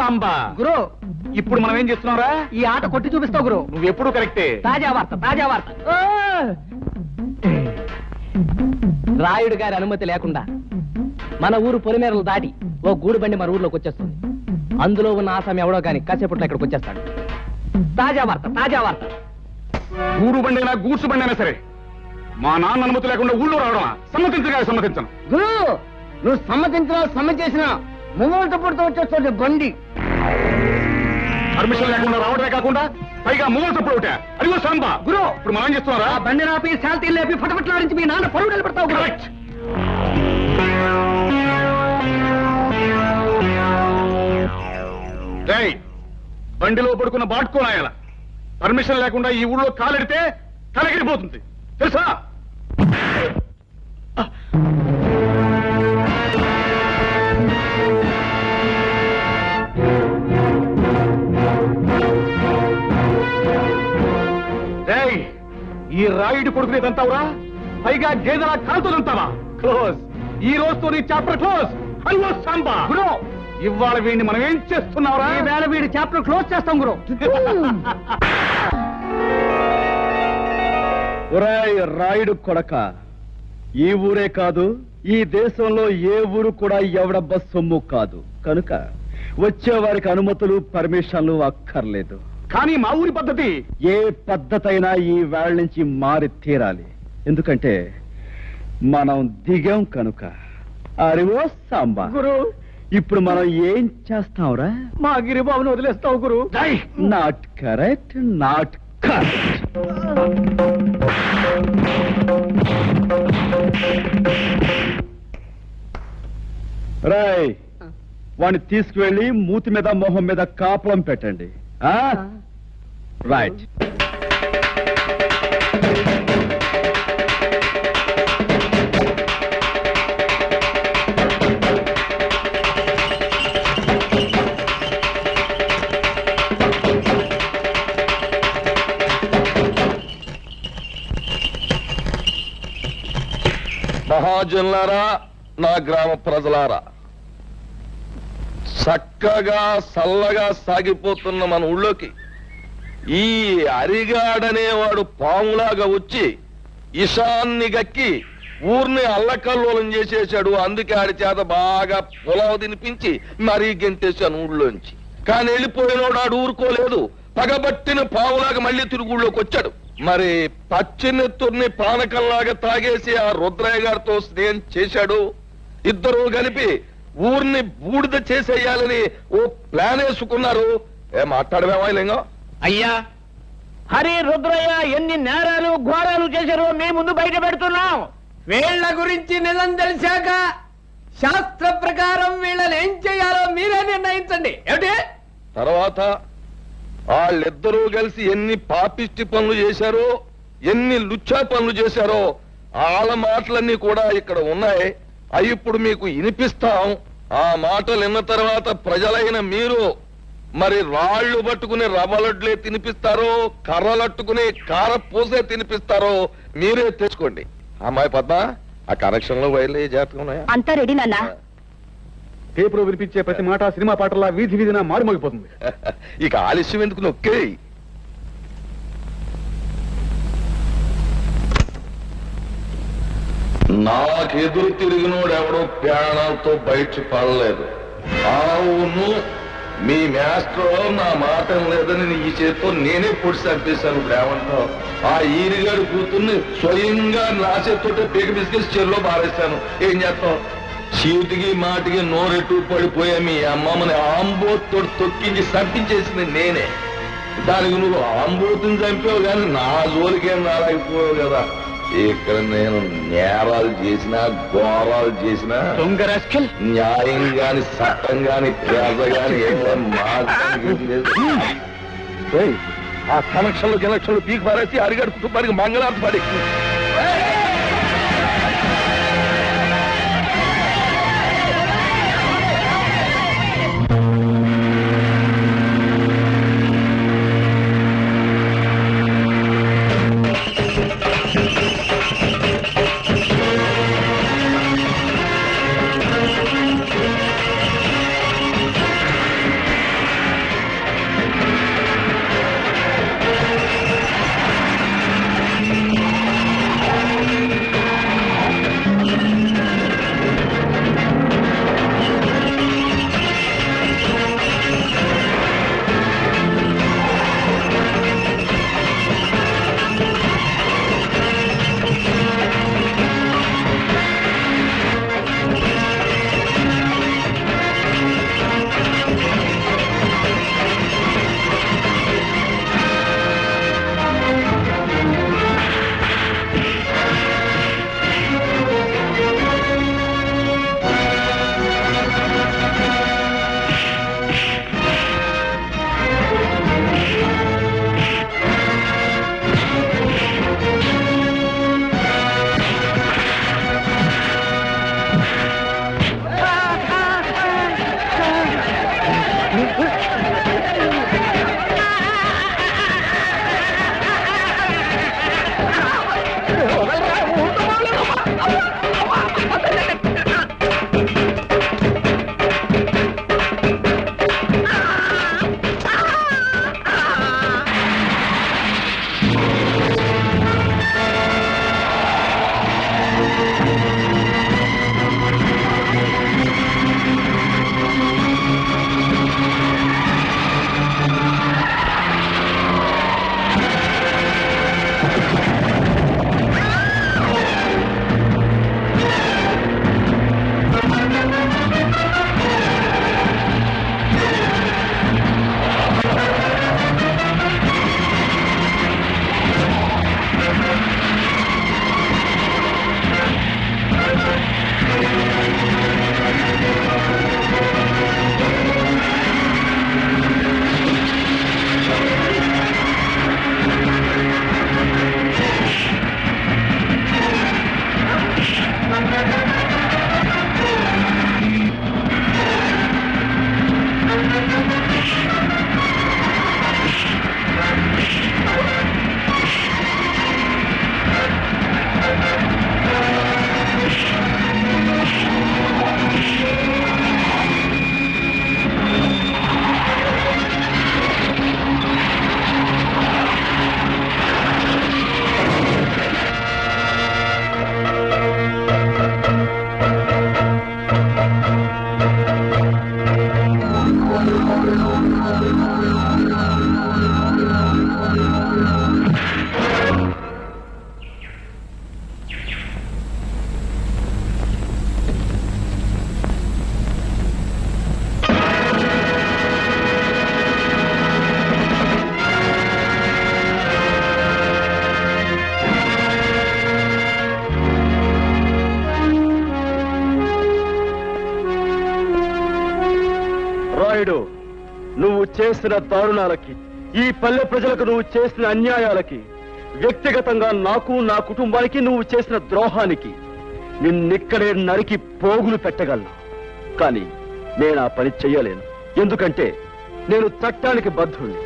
సాంబా గురు ఇప్పుడు మనం ఏం చేస్తున్నావురా? ఈ ఆట కొట్టి చూపిస్తావు గురు. నువ్వు ఎప్పుడు కరెక్టే. తాజా వార్త తాజా వార్త. రాయుడు గారి అనుమతి లేకుండా మన ఊరు పొలిమేరలు దాటి ఓ గూడు బండి మన ఊర్లోకి వచ్చేస్తుంది. అందులో ఉన్న ఆసామి ఎవడో కానీ కాసేపట్లో ఇక్కడికి వచ్చేస్తాడు. తాజా వార్త తాజా వార్త. గూడు బండి అయినా గూడ్సు బండి అయినా సరే మా నాన్న అనుమతి లేకుండా ఊళ్ళో రావడమా? సమ్మతించగా సమ్మతించను. గురు నువ్వు సమ్మతించినా సమ్మతించినా ముంగోట పుడుతూ వచ్చేస్తుంది బండి. పర్మిషన్ లేకుండా రావడమే కాకుండా పైగా మూగలు తప్పుడు ఒకటే. అదిగో సాంబా గురు ఇప్పుడు మనం ఏం చేస్తున్నారా? బండి నాపి శాల్తీ లేపి ఫటఫట్లాడించి మీ నాన్న పరువు నిలబెడతావు. కరెక్ట్. బండిలో పడుకున్న బాటుకోనాయాల పర్మిషన్ లేకుండా ఈ ఊళ్ళో కాలెడితే తలగిరిపోతుంది తెలుసా? ఈ రాయుడి కొడుకునే తంతావురా? పైగా గేదెలా కాలుతో తంతావా? క్లోజ్. ఈ రోజుతో నీ చాప్టర్ క్లోజ్. హలో సాంబా గురు ఇవాళ వీడిని మనం ఏం చేస్తున్నావురా? ఈ వేళ వీడి చాప్టర్ క్లోజ్ చేస్తాం గురు. ఒరేయ్ రాయుడు కొడక, ఈ ఊరే కాదు ఈ దేశంలో ఏ ఊరు కూడా ఎవడబ్బ సొమ్ము కాదు. కనుక వచ్చేవారికి అనుమతులు పర్మిషన్లు అక్కర్లేదు. కానీ మా ఊరి పద్ధతి ఏ పద్ధతైనా ఈ వేళ నుంచి మారి తీరాలి. ఎందుకంటే మనం దిగాం కనుక. అరివో సాంబా గురు ఇప్పుడు మనం ఏం చేస్తాంరా? మా గిరిబాబును వదిలేస్తావు గురు. Not correct not correct. రాయ్ వాడిని తీసుకువెళ్ళి మూతి మీద మొహం మీద కాపలం పెట్టండి. రైట్. మహాజనులారా, నా గ్రామ ప్రజలారా, చక్కగా చల్లగా సాగిపోతున్న మన ఊళ్ళోకి ఈ అరిగాడనేవాడు పాములాగా వచ్చి ఇషాన్ని గక్కి ఊర్ని అల్లకల్లోలం చేసేశాడు. అందుకే ఆడి చేత బాగా పొలవ తినిపించి మరీ గెంటేశాను ఊళ్ళోంచి. కానీ వెళ్ళిపోయినోడు ఆడు ఊరుకోలేదు. పగబట్టిన పావులాగా మళ్ళీ తిరుగు ఊళ్ళోకి వచ్చాడు. మరి పచ్చినెత్తుర్ని పానకంలాగా తాగేసి ఆ రుద్రయ్య గారితో స్నేహం చేశాడు. ఇద్దరు కలిపి ఊర్ని బూడిద చేసేయాలని ఓ ప్లాన్ వేసుకున్నారు. మాట్లాడమేమా లింగం? అయ్యా హరి రుద్రయ్య ఎన్ని నేరాలు ఘోరాలు చేశారో మీ ముందు బయట పెడుతున్నాం. వీళ్ళ గురించి నిజం తెలిసాక శాస్త్ర ప్రకారం వీళ్ళని ఏం చేయాలో మీరే నిర్ణయించండి. ఏమిటి తర్వాత వాళ్ళిద్దరూ కలిసి ఎన్ని పాపిష్టి పనులు చేశారో, ఎన్ని లుచ్చా పనులు చేశారో వాళ్ళ మాటలన్నీ కూడా ఇక్కడ ఉన్నాయి. అవి ఇప్పుడు మీకు వినిపిస్తాం. ఆ మాటలు విన్న తర్వాత ప్రజలైన మీరు మరి రాళ్లు పట్టుకుని రవ్వలడ్లే తినిపిస్తారో, కర్రలట్టుకుని కార పూసే తినిపిస్తారో మీరే తెచ్చుకోండి. అమ్మాయి పద్మ, ఆ కనెక్షన్ లో వైర్లు జాగ్రత్తగా ఉన్నాయా? అంతా రెడీ నాన్న. పేపర్ వినిపించే ప్రతి మాట సినిమా పాటలా వీధి వీధిన మారుమోగిపోతుంది. ఇక ఆలస్యం ఎందుకు, నొక్కే. నాకెదురు తిరిగినోడు ఎవడో ప్రాణాలతో బయట పడలేదు. అవును, మీ మాస్టర్ నా మాట లేదని ఈ చేతితో నేనే పొడి చంపేశాను. ఇప్పుడు ఏమంటావు? ఆ ఈరిగాడు కూతుర్ని స్వయంగా నా చేతితోటే పీక బిస్కెట్స్ చెరులో బారేశాను. ఏం చేస్తావు? చీటికి మాటికి నోరెట్టు పడిపోయా మీ అమ్మమ్మని ఆంబోతో తొక్కించి చంపించేసింది నేనే. దానికి నువ్వు ఆంబోతుని చంపావు కానీ నా జోలికేం రాలేకపోయావు కదా. ఇక్కడ నేను నేరాలు చేసినా ఘోరాలు చేసినా న్యాయం గాని చట్టం గాని పేద గాని ఆ కనెక్షన్లు పీకి పారేసి అరిగడు కుటుంబానికి మంగళార్థ పడి చేసిన దారుణాలకి, ఈ పల్లె ప్రజలకు నువ్వు చేసిన అన్యాయాలకి, వ్యక్తిగతంగా నాకు నా కుటుంబానికి నువ్వు చేసిన ద్రోహానికి నిన్నిక్కడే నరికి పోగులు పెట్టగలను. కానీ నేను ఆ పని చెయ్యలేను. ఎందుకంటే నేను చట్టానికి బద్ధుణ్ణి.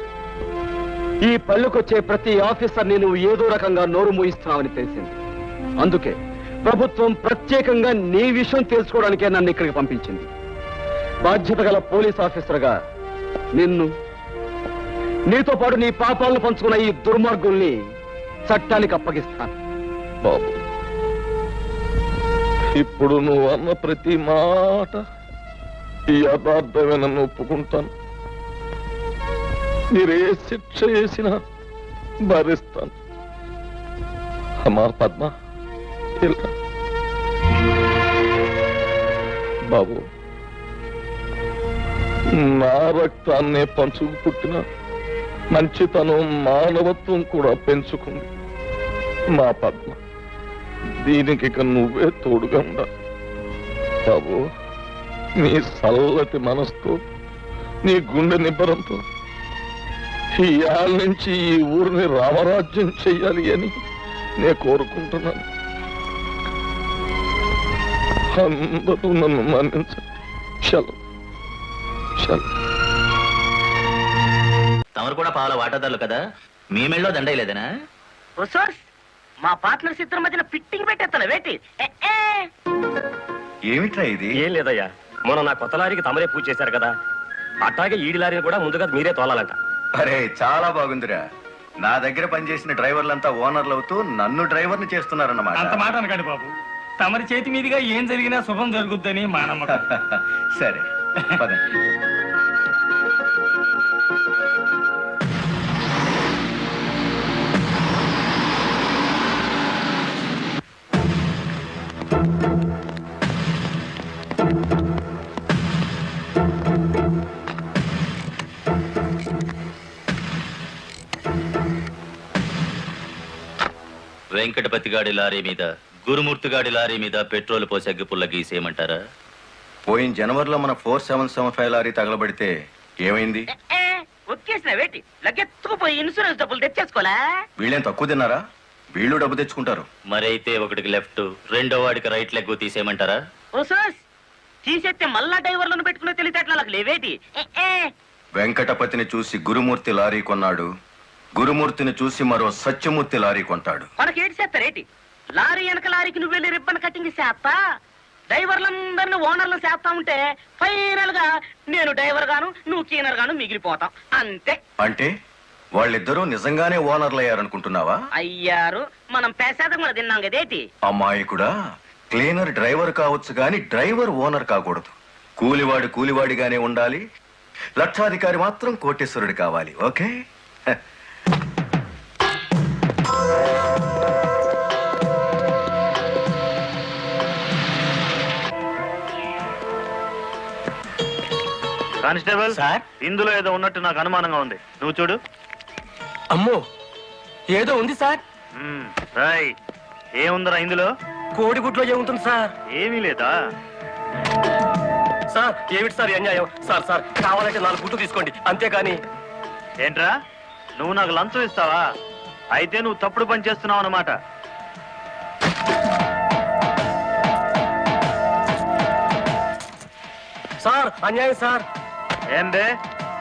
ఈ పల్లెకొచ్చే ప్రతి ఆఫీసర్ని నువ్వు ఏదో రకంగా నోరు మూయిస్తున్నావని తెలిసింది. అందుకే ప్రభుత్వం ప్రత్యేకంగా నీ విషయం తెలుసుకోవడానికే నన్ను ఇక్కడికి పంపించింది. బాధ్యత గల పోలీస్ ఆఫీసర్గా నిన్ను, నీతో పాటు నీ పాపాలను పంచుకున్న ఈ దుర్మార్గుల్ని చట్టానికి అప్పగిస్తాను. బాబు, ఇప్పుడు నువ్వు అన్న ప్రతి మాట ఈ యథార్థమేనని ఒప్పుకుంటాను. మీరే శిక్ష చేసినా భరిస్తాను. అమ్మా పద్మ, ఇలా బాబు, నా రక్తాన్నే పంచుకు పుట్టిన మంచితనం, మానవత్వం కూడా పెంచుకుంది మా పద్మ. దీనికి ఇక నువ్వే తోడుగా ఉండాలి బాబు. నీ చల్లటి మనసుతో, నీ గుండె నిబ్బరంతో ఈ ఏళ్ళ నుంచి ఈ ఊరిని రామరాజ్యం చెయ్యాలి అని నేను కోరుకుంటున్నాను. అందరూ నన్ను మన్నించండి. చలో చలో. తమరు కూడా పాల వాటాదారులు కదా, మీ మెళ్ళో దండయలేదనా? మా పార్ట్నర్స్ ఇద్దరి మధ్యన ఫిట్టింగ్ పెట్టేస్తాను వేటి. ఏమిట్రా ఇది? ఏం లేదయ్యా, మొన్న నా కొత్త లారీకి తమరే పూజ చేశారు కదా, అట్లాగే ఈడి లారీని కూడా ముందుగా మీరే తోలాలంట. అరే చాలా బాగుందిరా. నా దగ్గర పనిచేసిన డ్రైవర్లంతా ఓనర్లు అవుతూ నన్ను డ్రైవర్ని చేస్తున్నారన్నమాట. అంత మాట అనకండి బాబు, తమరి చేతి మీదుగా ఏం జరిగినా శుభం జరుగుద్దని మా నమ్మకం. సరే పదండి. వెంకటపతి గాడి లారీ మీద, గురుమూర్తి గాడి లారీ మీద పెట్రోల్ పోసి అగ్గిపుల్ల గీసేయమంటారా? పోయిన జనవరిలో మన 4775 లారీ తగలబడితే ఏమైంది? ఒక్కేసిన వేటి లగ్గెత్తుకుపోయి ఇన్సూరెన్స్ డబ్బులు తెచ్చేసుకోలే. వీళ్ళేం తక్కువ తిన్నారా? వీళ్ళు డబ్బు తెచ్చుకుంటారు. మరైతే ఒకటికి లెఫ్ట్, రెండో వాడికి రైట్ లెగ్ తీసేయమంటారా? తీసేస్తే మళ్ళా డ్రైవర్లను పెట్టుకునే తెలిసేట్లకు లేవేటి. వెంకటపతిని చూసి గురుమూర్తి లారీ కొన్నాడు, గురుమూర్తిని చూసి మరో సత్యమూర్తి లారీ కొంటాడు. మనకేటి చేస్తారేటి? లారీ వెనక లారీకి నువ్వు వెళ్ళి రిబ్బన్ కటింగ్ చేస్తా, డ్రైవర్లందరినీ ఓనర్లు చేస్తా ఉంటే ఫైనల్ గా నేను డ్రైవర్ గాను నువ్వు క్లీనర్ గాను మిగిలిపోతాం అంతే. అంటే వాళ్ళిద్దరూ నిజంగానే ఓనర్లు అయ్యారనుకుంటున్నావా? అయ్యారు, మనం పేసాదం కూడా తిన్నాం కదేటి. అమ్మాయికుడా, క్లీనర్ డ్రైవర్ కావచ్చు గాని డ్రైవర్ ఓనర్ కాకూడదు. కూలివాడు కూలివాడిగానే ఉండాలి, లక్షాధికారి మాత్రం కోటేశ్వరుడు కావాలి. ఓకే? కానిస్టేబుల్ సార్, ఇందులో ఏదో ఉన్నట్టు నాకు అనుమానంగా ఉంది, నువ్వు చూడు. అమ్మో, ఏదో ఉంది సార్. ఏముందరా ఇందులో? కోడిగుడ్లో ఏముంటుంది సార్? ఏమీ లేదా సార్? ఏమిటి సార్ ఈ అన్యాయం? సార్ సార్, కావాలంటే 4 గుడ్లు తీసుకోండి, అంతేగాని. ఏంట్రా, నువ్వు నాకు లంచం ఇస్తావా? అయితే నువ్వు తప్పుడు పని చేస్తున్నావు అన్నమాట. సార్ అన్యాయం సార్. ఏందే,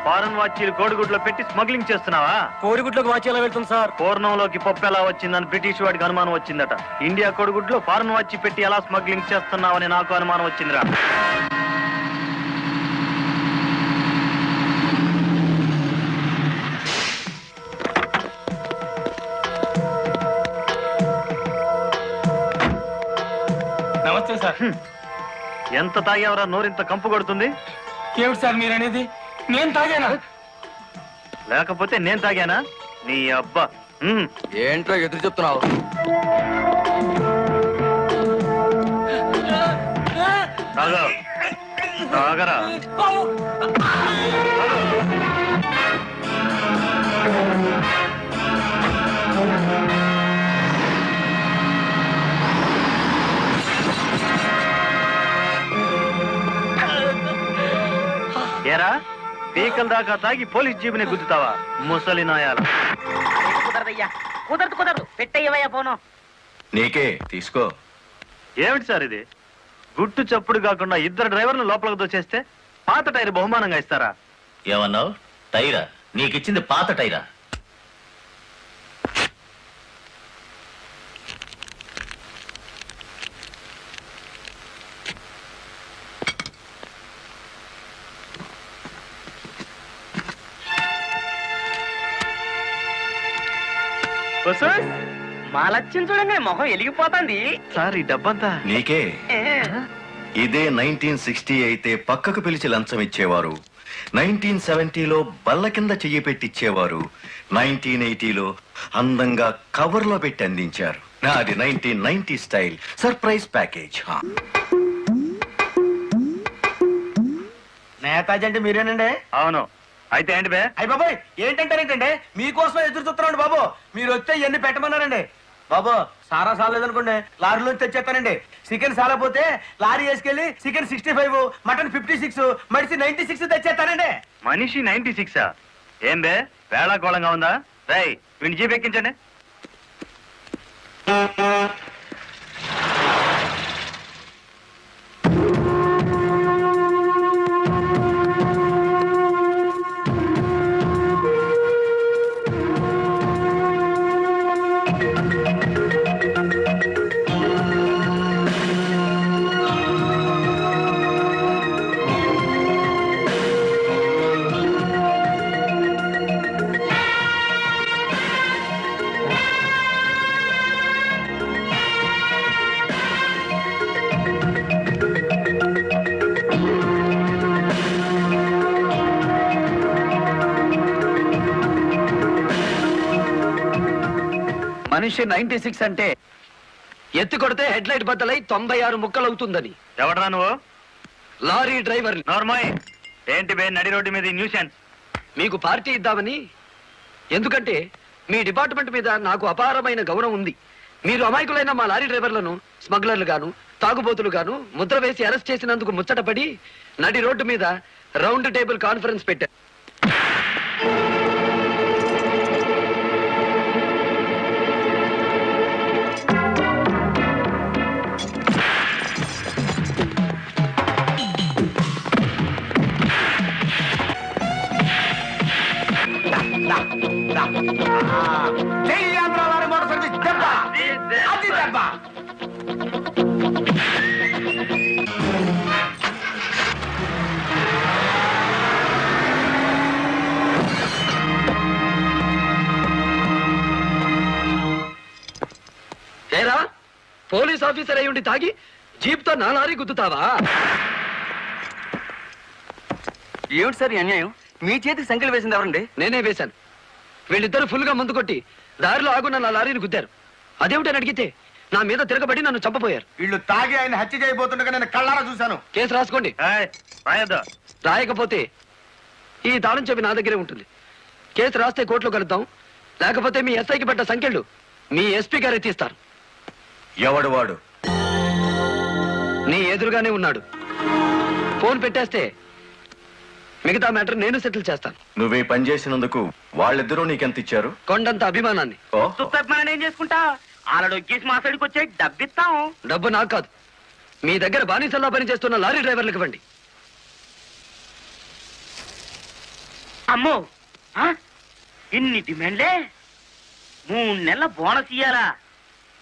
ఫారెన్ వాచీలు కోడిగుడ్లో పెట్టి స్మగ్లింగ్ చేస్తున్నావా? కోడిగుడ్లోకి వాచి ఎలా వెళ్తుంది సార్? పూర్ణంలోకి పప్పు ఎలా వచ్చిందని బ్రిటిష్ వాడికి అనుమానం వచ్చిందట. ఇండియా కోడిగుడ్లో ఫారెన్ వాచి పెట్టి ఎలా స్మగ్లింగ్ చేస్తున్నావని నాకు అనుమానం వచ్చిందిరా. నమస్తే సార్. ఎంత తాగేవరా నోరింత కంపు కొడుతుంది? ఏమిటి సార్ మీరనేది? నేను తాగానా? లేకపోతే నేను తాగానా? నీ అబ్బా. ఏంటో ఎదురు చెప్తున్నావు? తాగా, తాగరా. ఏరా, పీకల దాకా తాగి పోలీస్ జీబుని గుద్దుతావా ముసలి నాయాల? కుదరదయ్యా, కుదరదు పెట్టయ్యవయ్యా ఫోను. నీకే తీసుకో. ఏమిటి సార్ ఇది? గుట్టు చప్పుడు కాకుండా ఇద్దరు డ్రైవర్లు లోపలికి దోచేస్తే పాత టైర్ బహుమానంగా ఇస్తారా? ఏమన్నావు? టైరా? నీకిచ్చింది పాత టైరా? మా లక్ష్యం చూడండి, మొహం వెలిగిపోతుంది. సార్ ఈ డబ్బంతా నీకే. ఇదే 1960 అయితే పక్కకు పిలిచి లంచం ఇచ్చేవారు. 1970లో బల్ల కింద చెయ్యి పెట్టిచ్చేవారు. 1980లో అందంగా కవర్లో పెట్టి అందించారు. నాది 1990 స్టైల్ సర్ప్రైజ్ ప్యాకేజ్. నేతాజీ అంటే మీరేనండి? అవును. అయితే ఏంటి బే? అయ్య బాబోయ్, ఏంటంటారేంటండి? మీకోసం ఎదురు చూస్తున్నాండి బాబు. మీరు వచ్చే ఇవన్నీ పెట్టమన్నారండి బాబు. సారా సాలేదనుకోండి, లారీలోంచి తెచ్చేస్తానండి. చికెన్ సాలపోతే లారీ వేసుకెళ్ళి చికెన్ 65, మటన్ 56, మనిషి 96 తెచ్చేస్తానండి. మనిషి 96? ఏం బే వేళాకోళంగా ఉందా? రై వీడిని జీప్ ఎక్కించండి. మనిషి 96 అంటే ఎత్తి కొడితే హెడ్ లైట్ బద్దలై 96 ముక్కలవుతుందని. ఎవడరా నువ్వు? Lorry driver. నార్మల్. ఏంటి బే నడి రోడ్డు మీద న్యూసెన్స్? మీకు పార్టీ ఇద్దామని. ఎందుకంటే మీ డిపార్ట్మెంట్ మీద నాకు అపారమైన గౌరవం ఉంది. మీరు అమాయకులైన మా లారీ డ్రైవర్లను స్మగ్లర్లు గాను తాగుబోతులు గాను ముద్ర వేసి అరెస్ట్ చేసినందుకు ముచ్చటపడి నడి రోడ్డు మీద రౌండ్ టేబుల్ కాన్ఫరెన్స్ పెట్టారు. పోలీస్ ఆఫీసర్ అయి ఉండి తాగి జీప్ తో నా లారీ గుద్దుతావా? ఏమిటి సార్ అన్యాయం? మీ చేతికి సంఖ్యలు వేసింది ఎవరండి? నేనే వేశాను. వీళ్ళిద్దరు ఫుల్ గా ముందు కొట్టి దారిలో ఆగున్న నా లారీని గుద్దారు. అదేమిటని అడిగితే నా మీద తిరగబడి నన్ను చంపపోయారు. వీళ్ళు తాగి ఆయన హత్య చేయబోతుండగా నేను కళ్ళారా చూశాను. కేసు రాసుకోండి. రాయకపోతే ఈ తాళం చెవి నా దగ్గరే ఉంటుంది. కేసు రాస్తే కోర్టులో కలుద్దాం, లేకపోతే మీ ఎస్ఐకి పడ్డ సంఖ్యలు మీ ఎస్పీ గారే తీస్తారు. ఎవడు వాడు? నీ ఎదురుగానే ఉన్నాడు. ఫోన్ పెట్టేస్తే మిగతా మ్యాటర్ నేను సెటిల్ చేస్తాను. నువ్వే పని చేసినందుకు వాళ్ళిద్దరూ నీకెంత ఇచ్చారు? కొండంత అభిమానాన్ని. ఏం చేసుకుంటా? ఆలడొక్కేసి మా సైడ్కి వచ్చే డబ్బిస్తాం. డబ్బు నాకు కాదు, మీ దగ్గర బానిసల్లా పనిచేస్తున్న లారీ డ్రైవర్లకు ఇవ్వండి. అమ్మో, ఇన్ని డిమాండ్లే? 3 నెలల బోనస్ ఇయ్యాలా?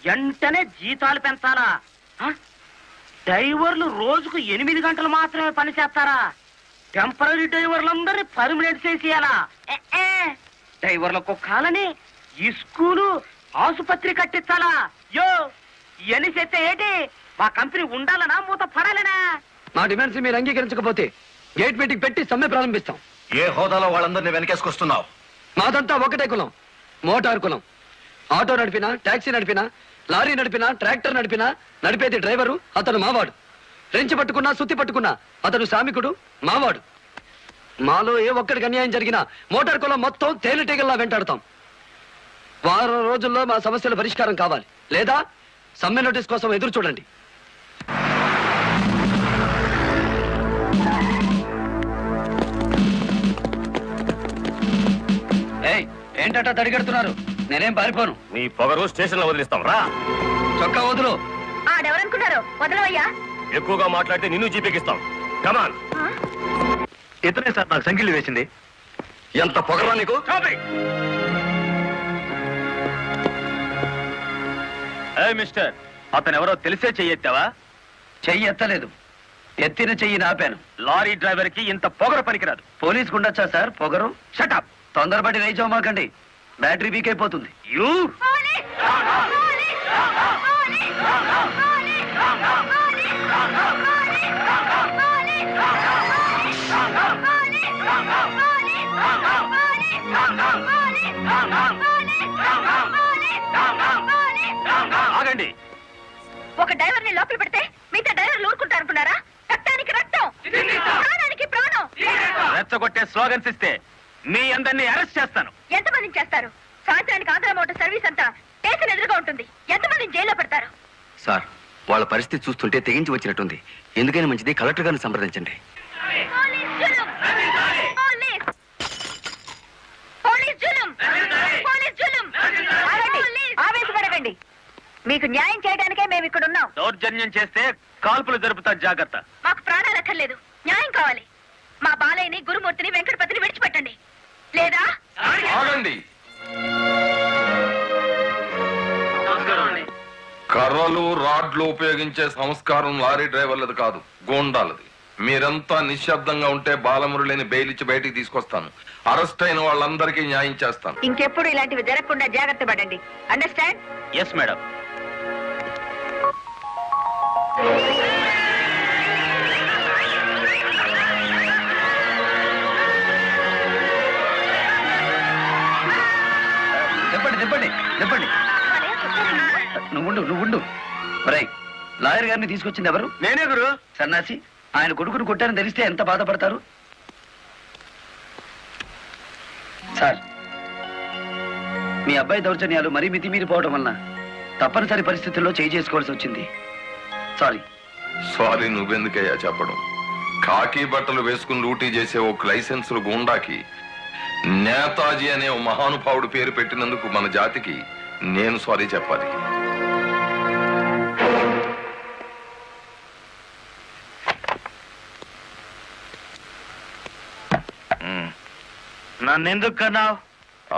వెంటనే జీతాలు పెంచాలా? డ్రైవర్లు రోజుకు 8 గంటలు మాత్రమే పని చేస్తారా? టెంపరీ డ్రైవర్లందరినీ పర్మనెంట్ చేసేయాలా? డ్రైవర్లకు కాలని ఈ స్కూలు ఆసుపత్రి కట్టించాలా? యో ఇవన్నీ చేస్తే ఏంటి? మా కంపెనీ ఉండాలనా మూత పడాలనా? మా డిమాండ్స్ మీరు అంగీకరించకపోతే గేట్ మీటింగ్ పెట్టి సమ్మె ప్రారంభిస్తాం. ఏ హోదాలో వాళ్ళందరినీ వెనకేసుకొస్తున్నావు? మాదంతా ఒకటే కులం, మోటార్ కులం. ఆటో నడిపినా, టాక్సీ నడిపినా, లారీ నడిపినా, ట్రాక్టర్ నడిపినా నడిపేది డ్రైవరు, అతను మావాడు. రెంచి పట్టుకున్నా, సుత్తి పట్టుకున్నా అతను శ్రామికుడు, మావాడు. మాలో ఏ ఒక్కడికి అన్యాయం జరిగినా మోటార్ కులం మొత్తం తేలిటీగల్లా వెంటాడతాం. వారం రోజుల్లో మా సమస్యల పరిష్కారం కావాలి, లేదా సమ్మె నోటీస్ కోసం ఎదురు చూడండి. ఏంటట తడిగడుతున్నారు? నేనేం పారిపోను. నీ పొగరు స్టేషన్ లో వదిలిస్తాం రా. చొక్కా వదులు. ఆడెవరనుకున్నారు? వదలవయ్యా. ఎక్కువగా మాట్లాడితే నిన్ను జీపీకిస్తాం. కమాన్. ఇతనే సార్ నాకు సంఖ్యలు వేసింది. ఎంత పొగరా నీకు? మిస్టర్, అతను ఎవరో తెలిసే చెయ్యెత్తావా? చెయ్యి ఎత్తలేదు, ఎత్తిన చెయ్యి నాపాను. లారీ డ్రైవర్ కి ఇంత పొగర పనికిరాదు. పోలీసుకు ఉండొచ్చా సార్ పొగరు? షటప్. తొందరపడి రైచోమాకండి, బ్యాటరీ వీక్ అయిపోతుంది. యూ ఆగండి. ఒక డ్రైవర్ ని లోపల పెడితే మిగతా డ్రైవర్లు ఊరుకుంటారు అనుకున్నారా? రక్తానికి రక్తం, ప్రాణానికి ప్రాణం. రెచ్చగొట్టే స్లోగన్స్ ఇస్తే మీ అందరినీ అరెస్ట్ చేస్తాను. ఎంతమందిని చేస్తారు? సాయంత్రానికి ఆంధ్ర మోటార్ సర్వీస్ అంతా స్టేషన్ ఎదురుగా ఉంటుంది. ఎంతమందిని జైల్లో పెడతారు? సార్, వాళ్ళ పరిస్థితి చూస్తుంటే తెగించి వచ్చినట్టుంది. ఎందుకైనా మంచిది కలెక్టర్ గారిని సంప్రదించండి. పోలీస్ జులుం! పోలీస్ జులుం! పోలీస్ జులుం! ఆగండి, ఆవేశపడకండి. మీకు న్యాయం చేయడానికే మేము ఇక్కడ ఉన్నాం. దౌర్జన్యం చేస్తే కాల్పులు జరుపుతా, జాగ్రత్త. మాకు ప్రాణాలు అక్కర్లేదు, న్యాయం కావాలి. మా బాలయ్యని, గురుమూర్తిని, వెంకటపతిని విడిచిపెట్టండి. లేదా ఆగండి. కర్రలు రాడ్లు ఉపయోగించే సంస్కారం లారీ డ్రైవర్లది కాదు, గూండాలది. మీరంతా నిశ్శబ్దంగా ఉంటే బాలమురళిని బెయిల్ ఇచ్చి బయటికి తీసుకొస్తాను. అరెస్ట్ అయిన వాళ్ళందరికీ న్యాయం చేస్తాను. ఇంకెప్పుడు ఇలాంటివి జరగకుండా జాగ్రత్త పడండి. అండర్స్టాండ్? Yes madam. చెప్పండి. నువ్వుండు. లాయర్ గారిని తీసుకొచ్చింది ఎవరు? నేనే గురు. సన్నాసి, ఆయన కొడుకును కొట్టారని తెలిస్తే ఎంత బాధపడతారు? సార్, మీ అబ్బాయి దౌర్జన్యాలు మరీ మితిమీరిపోవడం వలన తప్పనిసరి పరిస్థితుల్లో చేయి చేసుకోవాల్సి వచ్చింది. సారీ నువ్వెందుకయ్యా చెప్పడం? కాకి బట్టలు వేసుకుని డ్యూటీ చేసే ఒక లైసెన్సులు గూండాకి నేతాజీ అనే ఓ మహానుభావుడు పేరు పెట్టినందుకు మన జాతికి నేను సారీ చెప్పాలి. నన్నెందుకు కన్నావు?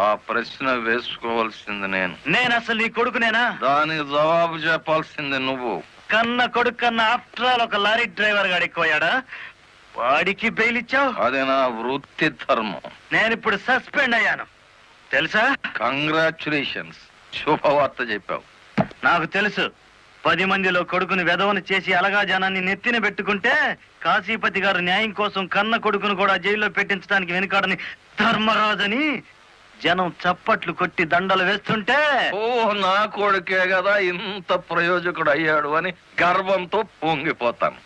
ఆ ప్రశ్న వేసుకోవాల్సింది నేను అసలు నీ కొడుకునేనా? దానికి జవాబు చెప్పాల్సింది నువ్వు. కన్న కొడుకు కన్నా ఆఫ్టర్ ఆల్ ఒక లారీ డ్రైవర్ గాడు ఎక్కువయ్యాడా? వాడికి బెయిల్ ఇచ్చావు? అది నా వృత్తి ధర్మం. నేను ఇప్పుడు సస్పెండ్ అయ్యాను తెలుసా? కంగ్రాచులేషన్స్, శుభవార్త చెప్పావు. నాకు తెలుసు. 10 మందిలో కొడుకుని వెధవను చేసి అలగా జనాన్ని నెత్తిన పెట్టుకుంటే కాశీపతి గారు న్యాయం కోసం కన్న కొడుకును కూడా జైల్లో పెట్టించడానికి వెనుకాడని ధర్మరాజని జనం చప్పట్లు కొట్టి దండలు వేస్తుంటే, ఓ నా కొడుకే కదా ఇంత ప్రయోజకుడు అయ్యాడు అని గర్వంతో పొంగిపోతాను.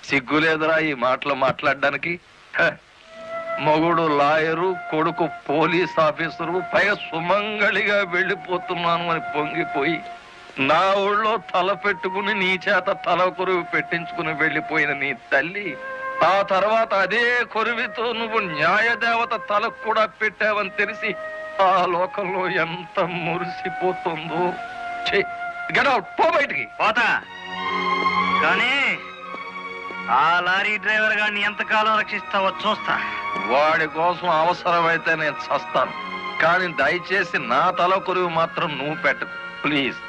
సిగ్గులేదురా ఈ మాటలు మాట్లాడడానికి? మగుడు లాయరు, కొడుకు పోలీస్ ఆఫీసరు, పైగా సుమంగళిగా వెళ్ళిపోతున్నాను అని పొంగిపోయి నా ఊళ్ళో తల పెట్టుకుని నీ చేత తల కొరువు పెట్టించుకుని వెళ్ళిపోయిన నీ తల్లి ఆ తర్వాత అదే కొరువితో నువ్వు న్యాయదేవత తలకు కూడా పెట్టావని తెలిసి ఆ లోకంలో ఎంత మురిసిపోతుందో. గెట్ అవుట్, పో బయటికి. పోతా, కానీ ఆ లారీ డ్రైవర్ గారిని ఎంతకాలం రక్షిస్తావో చూస్తా. వాడి కోసం అవసరమైతే నేను చస్తాను, కానీ దయచేసి నా తల కొరువు మాత్రం నువ్వు పెట్టకు ప్లీజ్.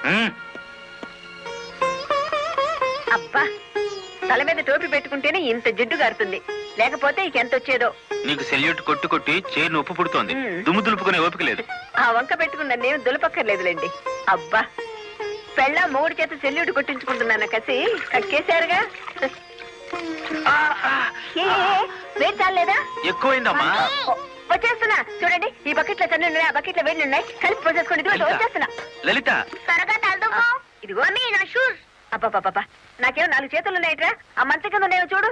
అబ్బా, తల మీద టోపీ పెట్టుకుంటేనే ఇంత జిడ్డు గారుతుంది, లేకపోతే ఇక ఎంత వచ్చేదో. నీకు సెల్యూట్ కొట్టు కొట్టి చేను ఉప్పు పుడుతోంది, దుమ్ము దులుపుకునే ఓపిక లేదు. ఆ వంక పెట్టుకున్న నేను దులపక్కర్లేదులేండి. అబ్బా, పెళ్ళ 3 చేత సెల్యూట్ కొట్టించుకుంటున్నాను కసి కక్కేశారుగా. వేడి చాలేదా? ఎక్కువైందమ్మా. వచ్చేస్తున్నా చూడండి, ఈ బకెట్ లో తన్ను ఉన్నాయి, ఆ బకెట్ లో వేడి ఉన్నాయి, కలిపి పోసేసుకోండి. ఇదిగో వచ్చేస్తున్నా. లలిత, త్వరగా తలదుకో. ఇదిగో మీ నా షూస్. అబ్బా, నాకేమో 4 చేతులు ఉన్నాయిట్రా, ఆ మంచం కింద ఉన్నాయో చూడు.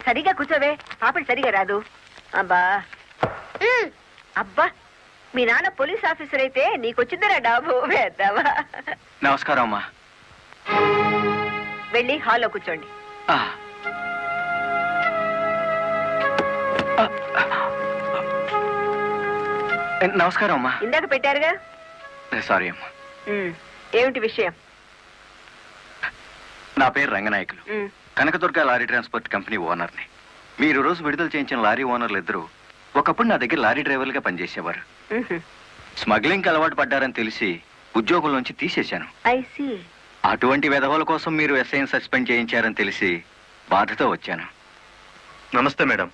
సరిగా కూర్చోవే, పాపడి సరిగా రాదు. అబ్బా, మీ నాన్న పోలీస్ ఆఫీసర్ అయితే నీకొచ్చిందిరా డాబు వేద్దావా. నమస్కారం అమ్మా. వెళ్ళి హాల్లో కూర్చోండి. నమస్కారం అమ్మా. ఇందాక పెట్టారుగా. సారీ అమ్మా. ఏమిటి విషయం? నా పేరు Ranganayakulu, Kanakadurga lorry transport company ఓనర్ని. మీరు రోజు విడుదల చేయించిన లారీ ఓనర్లు ఇద్దరు ఒకప్పుడు నా దగ్గర లారీ డ్రైవర్లుగా పనిచేసేవారు. స్మగ్లింగ్ అలవాటు పడ్డారని తెలిసి ఉద్యోగుల నుంచి తీసేశాను. అటువంటి వెధవల కోసం మీరు ఎస్ఐని సస్పెండ్ చేయించారని తెలిసి బాధతో వచ్చాను. నమస్తే మేడం.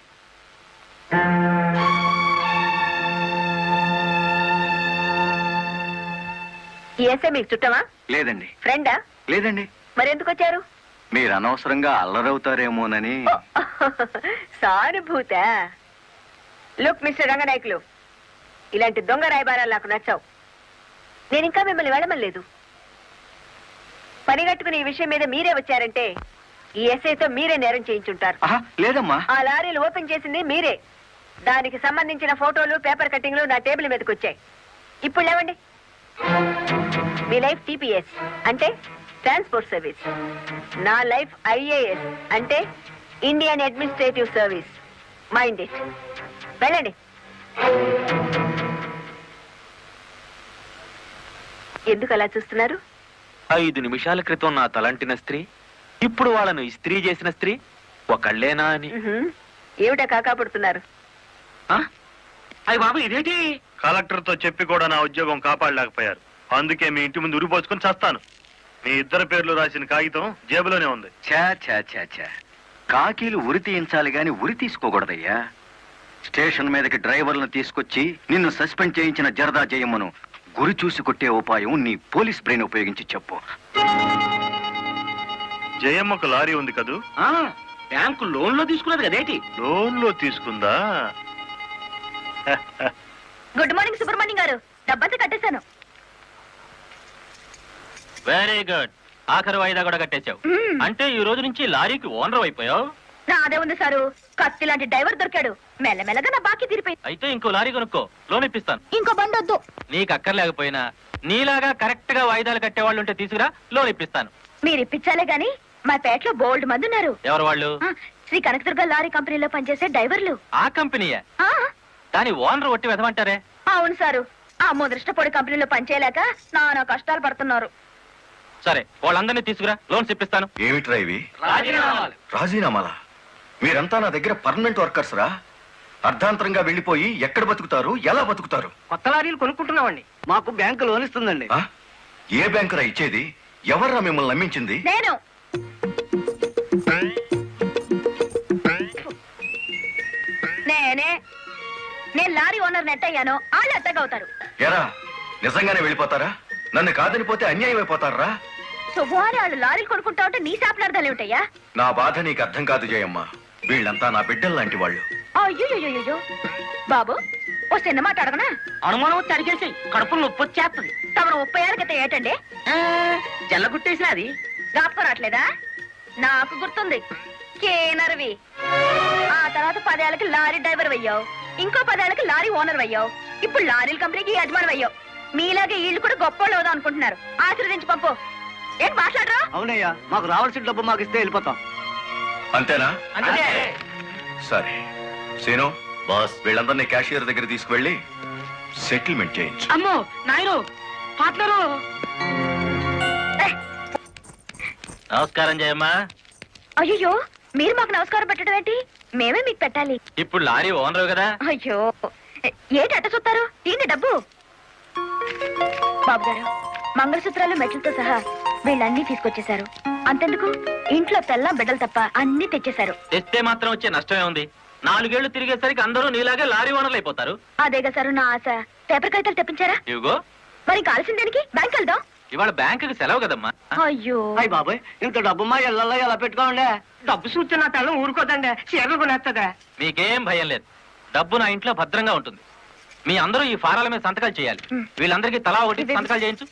ఈ ఎస్ఐ మీకు చుట్టమా? లేదండి. ఫ్రెండా? లేదండి. మరి ఎందుకు వచ్చారు? మీరు అనవసరంగా అల్లరవుతారేమోనని. సానుభూత. లుక్ మిస్టర్ రంగనాయకులు, ఇలాంటి దొంగ రాయబారాలు నాకు నచ్చావు. నేను ఇంకా మిమ్మల్ని వెళ్ళమలేదు. పని కట్టుకుని ఈ విషయం మీద మీరే వచ్చారంటే ఈ ఎస్ఐతో మీరే నేరం చేయించుంటారు. లేదమ్మా. ఆ లారీలు ఓపెన్ చేసింది మీరే. దానికి సంబంధించిన ఫోటోలు, పేపర్ కట్టింగ్లు నా టేబుల్ మీదకి వచ్చాయి. ఇప్పుడు లేవండి. మీ లైఫ్ టీపీఎస్ అంటే ట్రాన్స్పోర్ట్ సర్వీస్, నా లైఫ్ ఐఏఎస్ అంటే Indian administrative service. Mind it. వెళ్ళండి. ఎందుకు అలా చూస్తున్నారు? 5 నిమిషాల క్రితం నా తలంటిన స్త్రీ ఇప్పుడు వాళ్ళను ఇస్త్రీ చేసిన స్త్రీ ఒకళ్ళేనా అని. ఏమిటా కాకాపడుతున్నారు? అయ్య బాబు, ఇదేంటి? కలెక్టర్ తో చెప్పి కూడా నా ఉద్యోగం కాపాడలేకపోయారు. అందుకే మీ ఇంటి ముందు ఉరిపోసుకొని చేస్తాను. మీ ఇద్దరు పేర్లు రాసిన కాగితం జేబులోనే ఉంది. చా చా చా చా, కాకీలు ఉరి తీయించాలి గాని ఉరి తీసుకోకూడదయ్యా. స్టేషన్ మీదకి డ్రైవర్లను తీసుకొచ్చి నిన్ను సస్పెండ్ చేయించిన జరదా జయమ్మను గురి చూసి కొట్టే ఉపాయం నీ పోలీస్ బ్రెయిన్ ఉపయోగించి చెప్పు. జయమ్మకు లారీ ఉంది కదూ? బ్యాంకు లోన్ లో తీసుకున్నది కదేటి? లోన్ లో తీసుకుందా? గుడ్ మార్నింగ్ సుబ్రహ్మణ్యం గారు, డబ్బంతా కట్టేశాను. Very good. ఆఖరి వాయిదా కూడా కట్టేశావు. అంటే ఈ రోజు నుంచి లారీకి ఓనర్ అయిపోయావు. నాదే ఉంది సారు, కత్తి లాంటి డ్రైవర్ దొరికాడు. మెల్లమెల్లగా నా బాకీ తీరిపోయింది. అయితే ఇంకో లారీ కొనుక్కో, లోన్ ఇప్పిస్తాను. ఇంకో బండి వద్దు. నీకు అక్కర్లేకపోయినా నీలాగా కరెక్ట్ గా వాయిదాలు కట్టేవాళ్ళు ఉంటే తీసుకురా, లోన్ ఇప్పిస్తాను. మీరు ఇప్పించాలే గాని మా పేటలో బోల్డ్ మంది ఉన్నారు. ఎవరు వాళ్ళు? శ్రీ కనకదుర్గ లారీ కంపెనీలో పనిచేసే డ్రైవర్లు. ఆ కంపెనీయా? దాని ఓనర్ ఒట్టి వెదమంటారే? అవును సారు, ఆ ముదృష్టపొడి కంపెనీలో పనిచేయలేక నానా కష్టాలు పడుతున్నారు. సరే, వాళ్ళందరినీ తీసుకురా, లోన్స్ ఇప్పిస్తాను. ఏమిట్రా ఇవి? రాజీనామాలా? మీరంతా నా దగ్గర పర్మనెంట్ వర్కర్స్ రా. అర్ధాంతరంగా వెళ్ళిపోయి ఎక్కడ బతుకుతారు, ఎలా బతుకుతారు? కొత్త లారీలు కొనుక్కుంటున్నామండి. మాకు బ్యాంకు లోన్ ఇస్తుందండి. ఏ బ్యాంకురా ఇచ్చేది? ఎవర్రా మిమ్మల్ని నమ్మించింది? నేను. నేను లారీ ఓనర్ నెట్ అయ్యాను, వాళ్ళు అత్తగవుతారు. ఎరా, నిజంగానే వెళ్ళిపోతారా? నన్ను కాదని పోతే అన్యాయం అయిపోతారా? శుభవారి వాళ్ళు లారీలు కొనుక్కుంటా ఉంటే నీ శాపలార్థాలు ఏమిటయ్యా? నా బాధ నీకు అర్థం కాదు జయమ్మ. వీళ్ళంతా నా బిడ్డలు లాంటి వాళ్ళు. అయ్యో బాబు, ఓ చిన్న మాట అడగనా? అనుమానం తరిగేసి కడుపులు నొప్పి వచ్చేస్తుంది. తమరు 30 ఏళ్ళ క్రితం ఏటండి జల్లగుట్టేసిన అది జ్ఞాపకం రావట్లేదా? నాకు గుర్తుంది, కేనర్వి. ఆ తర్వాత 10 ఏళ్ళకి లారీ డ్రైవర్ అయ్యావు, ఇంకో 10 ఏళ్ళకి లారీ ఓనర్ అయ్యావు, ఇప్పుడు లారీల కంపెనీకి యజమాని అయ్యావు. మీలాగే వీళ్ళు కూడా గొప్ప వాళ్ళు అనుకుంటున్నారు. ఆశీర్వదించి పంపు. ఏంటి మాట్లాడరా? అవునయ్యా, మాకు రావాల్సిన డబ్బు మాకు ఇస్తే వెళ్ళిపోతాం. అంతేనా? సరే సీను బాస్, వీళ్ళందరినీ క్యాషియర్ దగ్గర తీసుకువెళ్ళి సెటిల్మెంట్ చేయించు. అమ్మో నాయను, పార్ట్నరు. నమస్కారం జయమ్మా. అయ్యో, మీరు మాకు నమస్కారం పెట్టడం ఏంటి? మేమే మీకు పెట్టాలి. ఇప్పుడు లారీ ఓనర్ కదా. అయ్యో, ఏంటి అట్ట చూస్తారు? తీయండి డబ్బు. బాబు గారు, మంగళసూత్రాలు మెట్లతో సహా వీళ్ళన్నీ తీసుకొచ్చేశారు. అంతెందుకు, ఇంట్లో తెల్ల బిడ్డలు తప్ప అన్ని తెచ్చేశారు. తెస్తే మాత్రం వచ్చే నష్టమే ఉంది. 4 ఏళ్లు తిరిగేసరికి అందరూ నీలాగే లారీ ఓనర్లు అయిపోతారు. అదేగా సారు నా ఆశ. పేపర్ కాగితాలు తెప్పించారా? ఇవిగో. మరి కాల్సిన దానికి బ్యాంక్ వెళ్దాం. ఇవాళ బ్యాంకుకి సెలవు కదమ్మా. అయ్యో అయ్యి బాబాయ్, ఇంత డబ్బు మా ఇళ్ళల్లో ఎలా పెట్టుకోండి? డబ్బు చూస్తే నా తల్లం ఊరుకోదండి, చీరలు కొనేస్తుందా? మీకేం భయం లేదు, డబ్బు నా ఇంట్లో భద్రంగా ఉంటుంది. మీ అందరూ ఈ ఫారాల మీద సంతకాలు చేయాలి. వీళ్ళందరికీ తలా ఒకటి సంతకాలు చేయించు.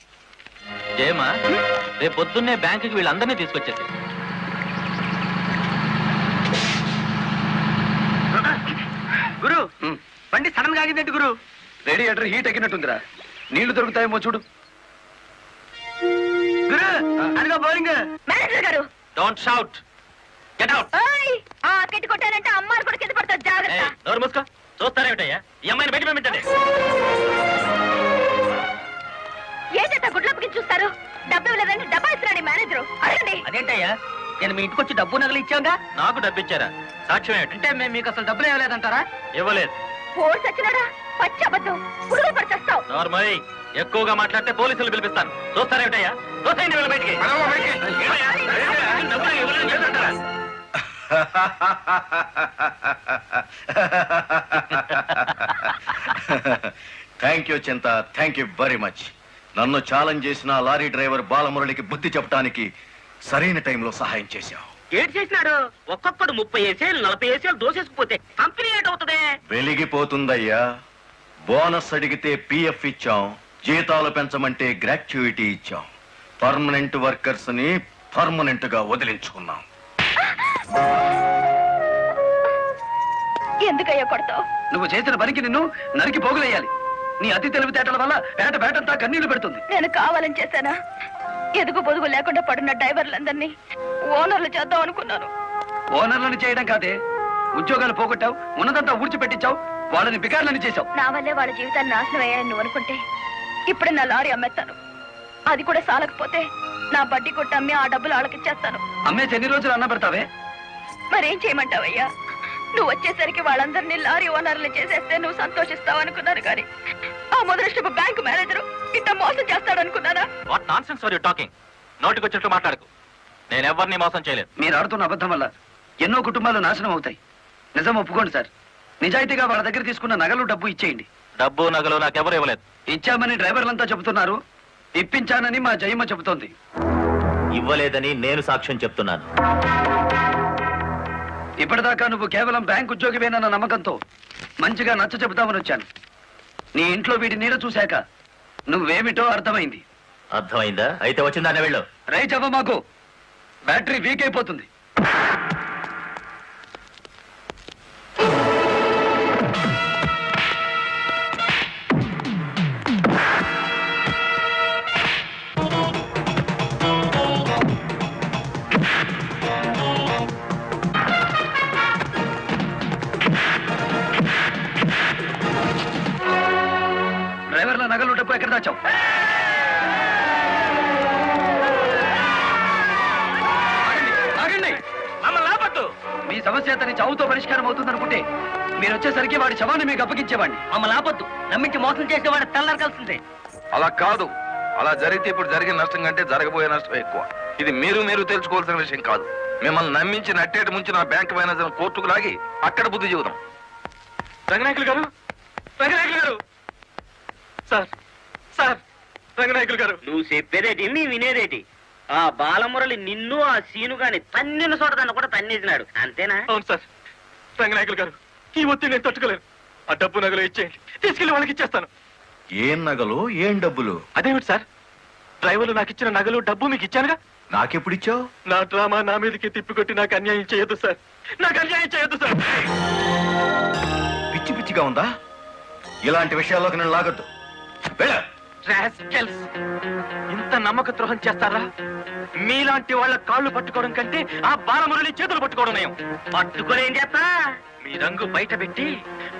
జయమ్మా, రేపు పొద్దున్నే బ్యాంకుకి వీళ్ళందరినీ తీసుకొచ్చేసి. గురు, బండి సడన్ గా ఆగిందండి గురు. Radiator heat ఎక్కినట్టుందిరా. నీళ్లు దొరుకుతాయేమో చూడు. గురు, అదిగో బౌలింగ్. మేనేజర్ గారు, డోంట్ షౌట్, గెట్ అవుట్. ఆ కెట్టి కొట్టారంటే అమ్మారు కూడా కింద పడతారు, జాగ్రత్త. నోరు మూసుకో. చూస్తారేమిటయ్యా ఈ అమ్మాయిని బయట పంపించండి. ఏంటంటే గుడ్లప్పకి చూస్తారు? డబ్బు ఇవ్వలేదని డబ్బా ఇస్తున్నాడు మేనేజరు. అడగండి. అదేంటయ్యా నేను మీ ఇంటికి వచ్చి డబ్బు నగలు ఇచ్చాగా? నాకు డబ్బు ఇచ్చారా? సాక్ష్యం ఏమిటి? అంటే మేము మీకు అసలు డబ్బులు ఇవ్వలేదంటారా? ఇవ్వలేదు. పోర్స్ వచ్చినాడా? పచ్చి అబద్ధం. పురుగు పడిచేస్తావు. నార్మల్ ఎక్కువగా మాట్లాడితే పోలీసులు పిలిపిస్తాను. చూస్తారేమిటయ్యా? చూస్తాయండి వీళ్ళ బయటికి. డబ్బులు ఇవ్వలేదని చెప్తారా? థ్యాంక్ యూ చింత, థ్యాంక్ యూ వెరీ మచ్. నన్ను ఛాలెంజ్ చేసిన లారీ డ్రైవర్ బాలమురళికి బుద్ధి చెప్పడానికి సరైన టైంలో సహాయం చేశావు. ఏడు చేసినాడు? ఒక్కొక్కడు 30 ఏసేలు 40 ఏసేలు దోసేసుకుపోతే కంపెనీ ఏటవుతుంది? వెలిగిపోతుందయ్యా. బోనస్ అడిగితే పిఎఫ్ ఇచ్చాం, జీతాలు పెంచమంటే గ్రాట్యుయిటీ ఇచ్చాం, పర్మనెంట్ వర్కర్స్ ని పర్మనెంట్ గా వదిలించుకున్నాం. ఎందుకయ్యా కొడతావు? నువ్వు చేసిన పనికి నిన్ను నరికి పోగులేయాలి. నీ అతి తెలివితేటల వల్ల బేటంతా కన్నీళ్లు పెడుతుంది. నేను కావాలని చేశానా? ఎదుగు పొదుగు లేకుండా పడున్న డ్రైవర్లందరినీ ఓనర్లు చేద్దాం అనుకున్నాను. ఓనర్లను చేయడం కాదే, ఉద్యోగాలు పోగొట్టావు, ఉన్నదంతా ఊడ్చిపెట్టించావు, వాళ్ళని బికార్లని చేశావు. నా వల్లే వాళ్ళ జీవితాన్ని నాశనం అయ్యాయని నువ్వు అనుకుంటే ఇప్పుడు నా లారీ అమ్మేస్తాను. అది కూడా సాలకపోతే నా బడ్డీ కొట్టి అమ్మి ఆ డబ్బులు వాళ్ళకిచ్చేస్తాను. అమ్మేసి ఎన్ని రోజులు అన్న పెడతావే? మరేం చేయమంటావయ్యా? నువ్వు వచ్చేసరికి వాళ్ళందరినీ లారీ ఓనర్లు చేసేస్తే నువ్వు సంతోషిస్తావు అనుకున్నాను, కానీ ఆ మొదలష్టపు బ్యాంకు మేనేజరు ఇంత మోసం చేస్తాడు అనుకున్నానా? What nonsense are you talking? నోటికొచ్చినట్టు మాట్లాడకు. నేను ఎవరిని మోసం చేయలేదు. మీరు ఆడుతున్న అబద్ధం వల్ల ఎన్నో కుటుంబాలు నాశనం అవుతాయి. నిజం ఒప్పుకోండి సార్. నిజాయితీగా వాళ్ళ దగ్గర తీసుకున్న నగలు డబ్బు ఇచ్చేయండి. డబ్బు నగలు నాకెవరు ఇవ్వలేదు. ఇచ్చామని డ్రైవర్లంతా చెబుతున్నారు, ఇప్పించానని మా జయమ్మ చెబుతోంది. ఇవ్వలేదని నేను సాక్ష్యం చెప్తున్నాను. ఇప్పటిదాకా నువ్వు కేవలం బ్యాంక్ ఉద్యోగివేనన్న నమ్మకంతో మంచిగా నచ్చ చెబుతామని వచ్చాను. నీ ఇంట్లో వీడి నీడ చూశాక నువ్వేమిటో అర్థమైంది. అర్థమైందా? అయితే వచ్చిందానే వెళ్ళు. రైట్ అవ్వ, మాకు బ్యాటరీ వీక్ అయిపోతుంది. డ్రైవర్ల నగలు డబ్బు ఎక్కడ దాచావు? ఆగండి, మమ్మల్ని ఆపొద్దు. మీ సమస్య అతని చావుతో పరిష్కారం అవుతుందనుకుంటే మీరు వచ్చేసరికి వాడి శవాన్ని మీకు అప్పగించేవాడిని. మమ్మల్ని ఆపొద్దు. నమ్మించి మోసం చేసేవాడు తెల్లారకాల్సిందే. అలా కాదు. అలా జరిగితే ఇప్పుడు జరిగిన నష్టం కంటే జరగబోయే నష్టం ఎక్కువ. ఇది మీరు తెలుసుకోవాల్సిన విషయం కాదు. మిమ్మల్ని నమ్మించి నట్టేటి ముంచి నా బ్యాంక్ మేనేజర్ కోర్టుకు లాగి అక్కడ బుద్ధి చెబుదాం. రంగనాయకులు గారు, రంగనాయకులు గారు, సార్ రంగనాయకులు గారు. నువ్వు చెప్పేదేటి నీ వినేదేటి? ఆ బాలమురళి నిన్ను ఆ సీను గాని తన్నిన చోటదాన్ని కూడా తన్నేసినాడు, అంతేనా? అవును సార్. రంగనాయకులు గారు, ఈ ఒత్తిడి నేను తట్టుకోలేను. ఆ డబ్బు నగలు ఇచ్చేయండి, తీసుకెళ్లి వాళ్ళకి ఇచ్చేస్తాను. ఏం నగలు, ఏం డబ్బులు? అదేమిటి సార్, డ్రైవర్లు నాకు ఇచ్చిన నగలు డబ్బు మీకు ఇచ్చానుగా. నాకెప్పుడిచ్చావు? నా డ్రామా నా మీదకి తిప్పికొట్టి నాకు అన్యాయం చేయొద్దు సార్. నాకు అన్యాయం చేయొద్దు సార్. పిచ్చి పిచ్చిగా ఉందా? ఇలాంటి విషయాల్లోకి నేను లాగొద్దు. ఇంత నమ్మక ద్రోహం చేస్తారా? మీలాంటి వాళ్ళ కాళ్ళు పట్టుకోవడం కంటే ఆ బాలమురళి చేతులు పట్టుకోవడం నయం. పట్టుకొని ఏం చేస్తా? మీ రంగు బయట పెట్టి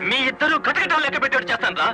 మీ ఇద్దరు కటకటాలు లెక్క పెట్టేట్టు చేస్తాను రా.